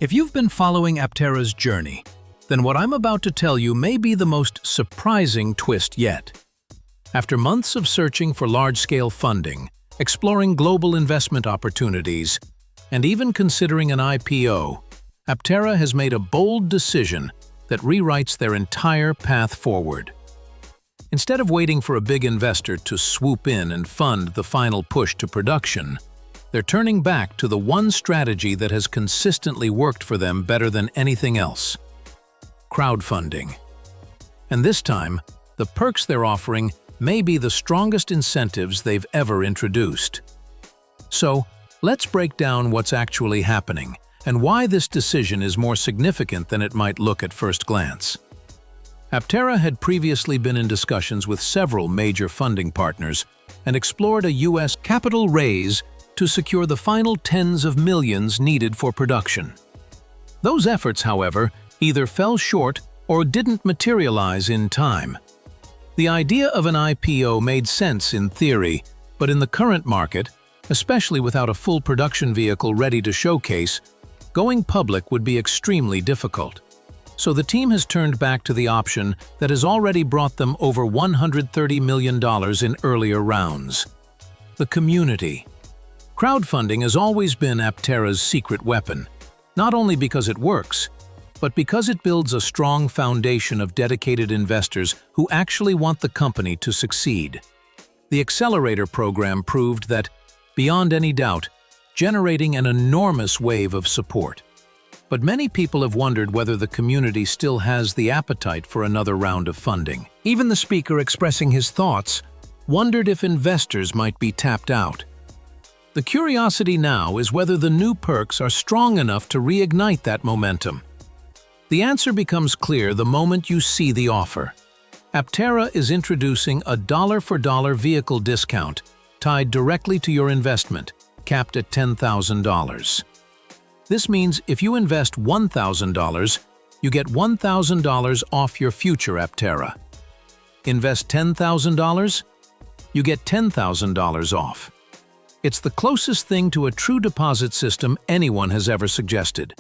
If you've been following Aptera's journey, then what I'm about to tell you may be the most surprising twist yet. After months of searching for large-scale funding, exploring global investment opportunities, and even considering an IPO, Aptera has made a bold decision that rewrites their entire path forward. Instead of waiting for a big investor to swoop in and fund the final push to production, they're turning back to the one strategy that has consistently worked for them better than anything else: crowdfunding. And this time, the perks they're offering may be the strongest incentives they've ever introduced. So, let's break down what's actually happening and why this decision is more significant than it might look at first glance. Aptera had previously been in discussions with several major funding partners and explored a U.S. capital raise to secure the final tens of millions needed for production. Those efforts, however, either fell short or didn't materialize in time. The idea of an IPO made sense in theory, but in the current market, especially without a full production vehicle ready to showcase, going public would be extremely difficult. So the team has turned back to the option that has already brought them over $130 million in earlier rounds: the community. Crowdfunding has always been Aptera's secret weapon, not only because it works, but because it builds a strong foundation of dedicated investors who actually want the company to succeed. The Accelerator program proved that, beyond any doubt, generating an enormous wave of support. But many people have wondered whether the community still has the appetite for another round of funding. Even the speaker, expressing his thoughts, wondered if investors might be tapped out. The curiosity now is whether the new perks are strong enough to reignite that momentum. The answer becomes clear the moment you see the offer. Aptera is introducing a dollar-for-dollar vehicle discount tied directly to your investment, capped at $10,000. This means if you invest $1,000, you get $1,000 off your future Aptera. Invest $10,000, you get $10,000 off. It's the closest thing to a true deposit system anyone has ever suggested,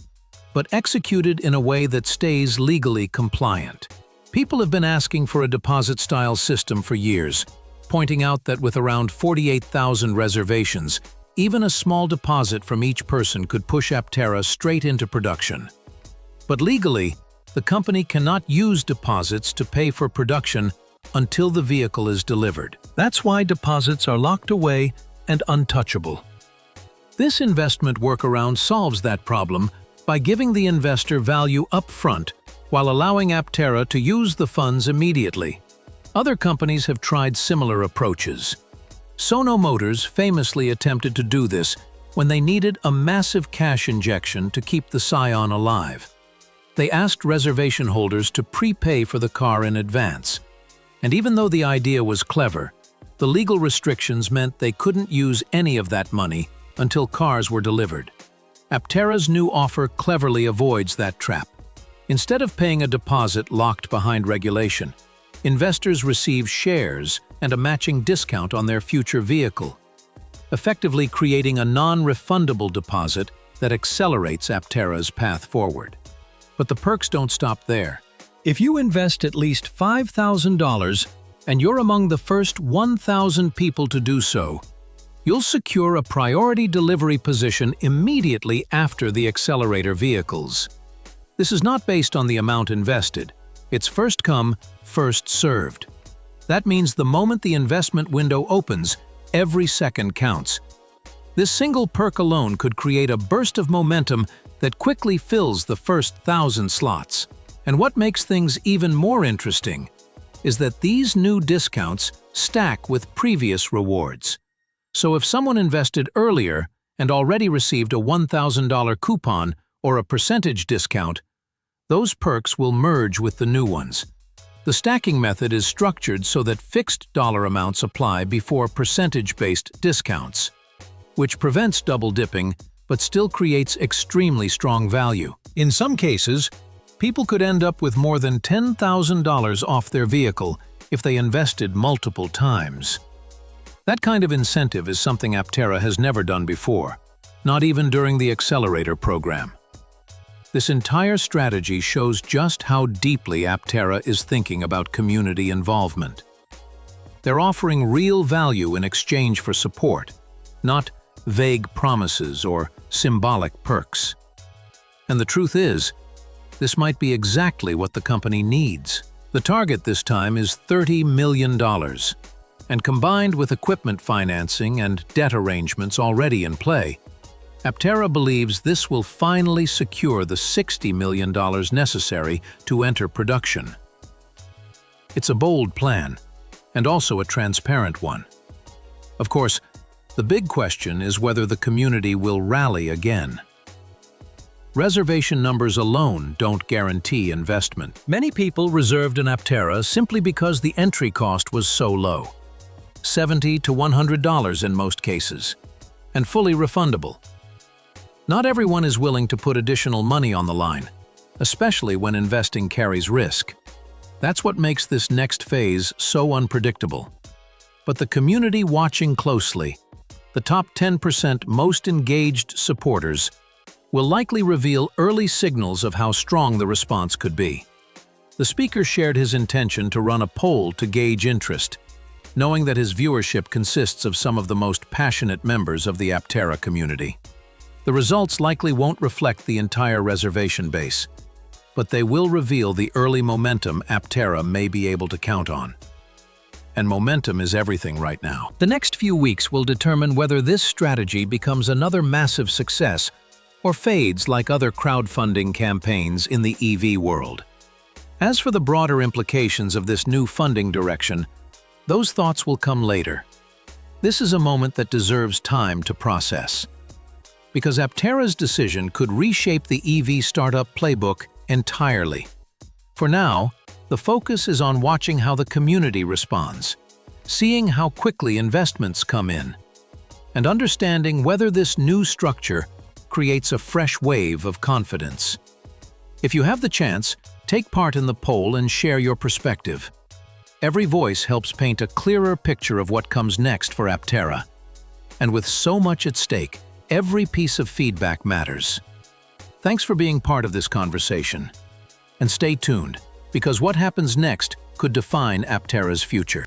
but executed in a way that stays legally compliant. People have been asking for a deposit-style system for years, pointing out that with around 48,000 reservations, even a small deposit from each person could push Aptera straight into production. But legally, the company cannot use deposits to pay for production until the vehicle is delivered. That's why deposits are locked away and untouchable. This investment workaround solves that problem by giving the investor value up front while allowing Aptera to use the funds immediately. Other companies have tried similar approaches. Sono Motors famously attempted to do this when they needed a massive cash injection to keep the Scion alive. They asked reservation holders to prepay for the car in advance. And even though the idea was clever, the legal restrictions meant they couldn't use any of that money until cars were delivered. Aptera's new offer cleverly avoids that trap. Instead of paying a deposit locked behind regulation, investors receive shares and a matching discount on their future vehicle, effectively creating a non-refundable deposit that accelerates Aptera's path forward. But the perks don't stop there. If you invest at least $5,000 and you're among the first 1,000 people to do so, you'll secure a priority delivery position immediately after the Accelerator vehicles. This is not based on the amount invested. It's first come, first served. That means the moment the investment window opens, every second counts. This single perk alone could create a burst of momentum that quickly fills the first 1,000 slots. And what makes things even more interesting is that these new discounts stack with previous rewards. So if someone invested earlier and already received a $1,000 coupon or a percentage discount, those perks will merge with the new ones. The stacking method is structured so that fixed dollar amounts apply before percentage-based discounts, which prevents double dipping but still creates extremely strong value. In some cases, people could end up with more than $10,000 off their vehicle if they invested multiple times. That kind of incentive is something Aptera has never done before, not even during the Accelerator program. This entire strategy shows just how deeply Aptera is thinking about community involvement. They're offering real value in exchange for support, not vague promises or symbolic perks. And the truth is, this might be exactly what the company needs. The target this time is $30 million, and combined with equipment financing and debt arrangements already in play, Aptera believes this will finally secure the $60 million necessary to enter production. It's a bold plan, and also a transparent one. Of course, the big question is whether the community will rally again. Reservation numbers alone don't guarantee investment. Many people reserved in Aptera simply because the entry cost was so low, $70 to $100 in most cases, and fully refundable. Not everyone is willing to put additional money on the line, especially when investing carries risk. That's what makes this next phase so unpredictable. But the community watching closely, the top 10% most engaged supporters, will likely reveal early signals of how strong the response could be. The speaker shared his intention to run a poll to gauge interest, knowing that his viewership consists of some of the most passionate members of the Aptera community. The results likely won't reflect the entire reservation base, but they will reveal the early momentum Aptera may be able to count on. And momentum is everything right now. The next few weeks will determine whether this strategy becomes another massive success or fades like other crowdfunding campaigns in the EV world. As for the broader implications of this new funding direction, those thoughts will come later. This is a moment that deserves time to process, because Aptera's decision could reshape the EV startup playbook entirely. For now, the focus is on watching how the community responds, seeing how quickly investments come in, and understanding whether this new structure creates a fresh wave of confidence. If you have the chance, take part in the poll and share your perspective. Every voice helps paint a clearer picture of what comes next for Aptera. And with so much at stake, every piece of feedback matters. Thanks for being part of this conversation. And stay tuned, because what happens next could define Aptera's future.